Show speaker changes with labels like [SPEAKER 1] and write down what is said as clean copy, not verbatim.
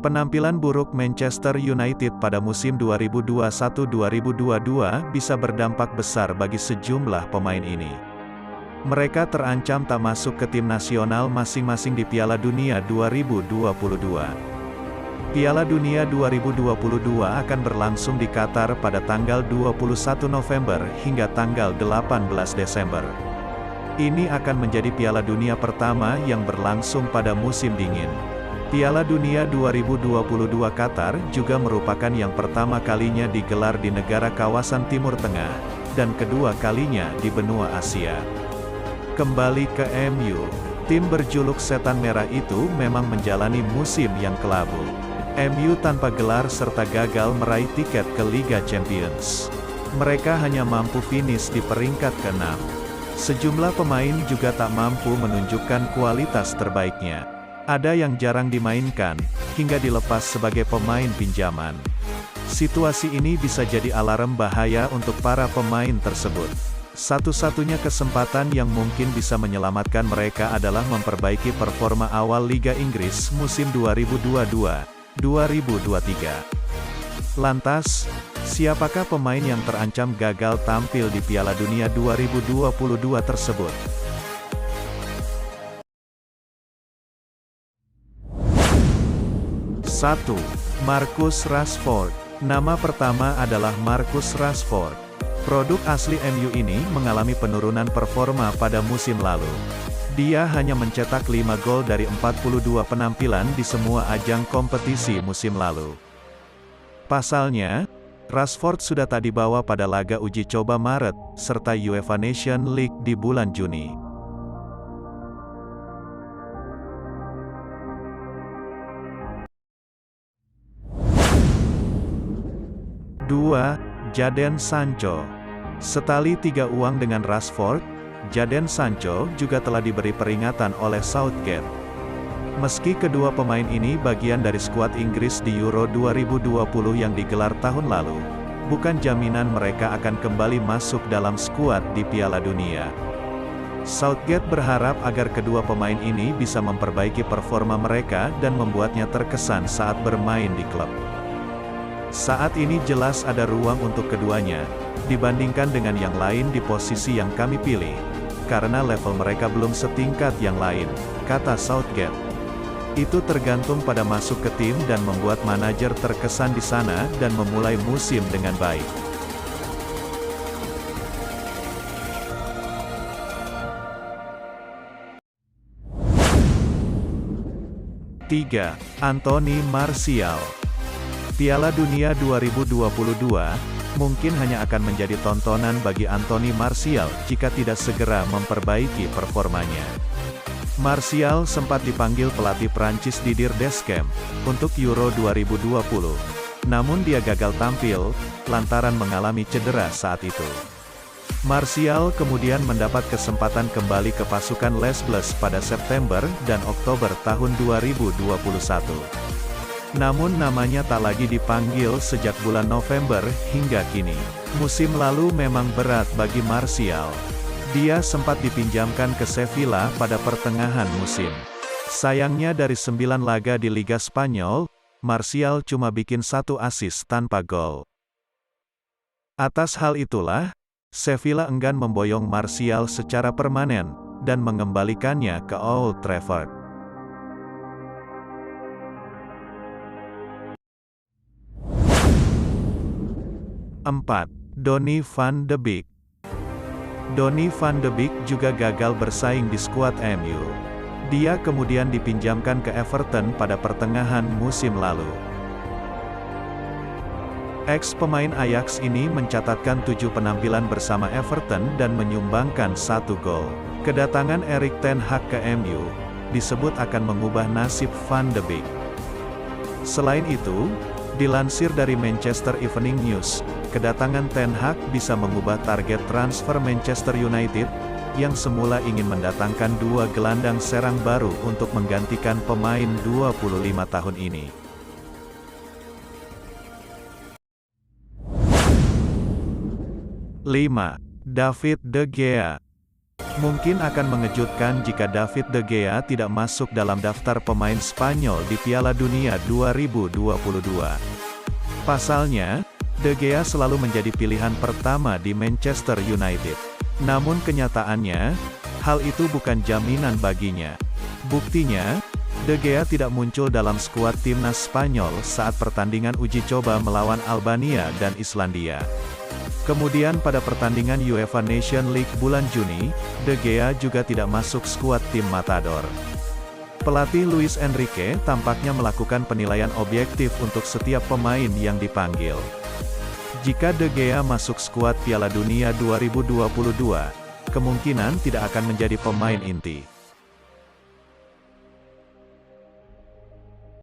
[SPEAKER 1] Penampilan buruk Manchester United pada musim 2021-2022 bisa berdampak besar bagi sejumlah pemain ini. Mereka terancam tak masuk ke tim nasional masing-masing di Piala Dunia 2022. Piala Dunia 2022 akan berlangsung di Qatar pada tanggal 21 November hingga tanggal 18 Desember. Ini akan menjadi Piala Dunia pertama yang berlangsung pada musim dingin. Piala Dunia 2022 Qatar juga merupakan yang pertama kalinya digelar di negara kawasan Timur Tengah, dan kedua kalinya di benua Asia. Kembali ke MU, tim berjuluk Setan Merah itu memang menjalani musim yang kelabu. MU tanpa gelar serta gagal meraih tiket ke Liga Champions. Mereka hanya mampu finish di peringkat ke-6. Sejumlah pemain juga tak mampu menunjukkan kualitas terbaiknya. Ada yang jarang dimainkan, hingga dilepas sebagai pemain pinjaman. Situasi ini bisa jadi alarm bahaya untuk para pemain tersebut. Satu-satunya kesempatan yang mungkin bisa menyelamatkan mereka adalah memperbaiki performa awal Liga Inggris musim 2022-2023. Lantas, siapakah pemain yang terancam gagal tampil di Piala Dunia 2022 tersebut? 1. Marcus Rashford. Nama pertama adalah Marcus Rashford. Produk asli MU ini mengalami penurunan performa pada musim lalu. Dia hanya mencetak 5 gol dari 42 penampilan di semua ajang kompetisi musim lalu. Pasalnya, Rashford sudah tak dibawa pada laga uji coba Maret, serta UEFA Nations League di bulan Juni. 2. Jadon Sancho. Setali tiga uang dengan Rashford, Jadon Sancho juga telah diberi peringatan oleh Southgate. Meski kedua pemain ini bagian dari skuad Inggris di Euro 2020 yang digelar tahun lalu, bukan jaminan mereka akan kembali masuk dalam skuad di Piala Dunia. Southgate berharap agar kedua pemain ini bisa memperbaiki performa mereka dan membuatnya terkesan saat bermain di klub. Saat ini jelas ada ruang untuk keduanya, dibandingkan dengan yang lain di posisi yang kami pilih, karena level mereka belum setingkat yang lain, kata Southgate. Itu tergantung pada masuk ke tim dan membuat manajer terkesan di sana dan memulai musim dengan baik. Tiga. Anthony Martial. Piala Dunia 2022 mungkin hanya akan menjadi tontonan bagi Anthony Martial jika tidak segera memperbaiki performanya. Martial sempat dipanggil pelatih Prancis Didier Deschamps untuk Euro 2020, namun dia gagal tampil lantaran mengalami cedera saat itu. Martial kemudian mendapat kesempatan kembali ke pasukan Les Bleus pada September dan Oktober tahun 2021. Namun namanya tak lagi dipanggil sejak bulan November hingga kini. Musim lalu memang berat bagi Martial. Dia sempat dipinjamkan ke Sevilla pada pertengahan musim. Sayangnya dari 9 laga di Liga Spanyol, Martial cuma bikin 1 assist tanpa gol. Atas hal itulah, Sevilla enggan memboyong Martial secara permanen, dan mengembalikannya ke Old Trafford. 4. Donny van de Beek. Donny van de Beek juga gagal bersaing di skuad MU. Dia kemudian dipinjamkan ke Everton pada pertengahan musim lalu. Ex-pemain Ajax ini mencatatkan 7 penampilan bersama Everton dan menyumbangkan 1 gol. Kedatangan Erik ten Hag ke MU disebut akan mengubah nasib Van de Beek. Selain itu, dilansir dari Manchester Evening News, kedatangan Ten Hag bisa mengubah target transfer Manchester United, yang semula ingin mendatangkan 2 gelandang serang baru untuk menggantikan pemain 25 tahun ini. 5. David De Gea. Mungkin akan mengejutkan jika David De Gea tidak masuk dalam daftar pemain Spanyol di Piala Dunia 2022. Pasalnya, De Gea selalu menjadi pilihan pertama di Manchester United. Namun kenyataannya, hal itu bukan jaminan baginya. Buktinya, De Gea tidak muncul dalam skuad timnas Spanyol saat pertandingan uji coba melawan Albania dan Islandia. Kemudian pada pertandingan UEFA Nation League bulan Juni, De Gea juga tidak masuk skuad tim Matador. Pelatih Luis Enrique tampaknya melakukan penilaian objektif untuk setiap pemain yang dipanggil. Jika De Gea masuk skuad Piala Dunia 2022, kemungkinan tidak akan menjadi pemain inti.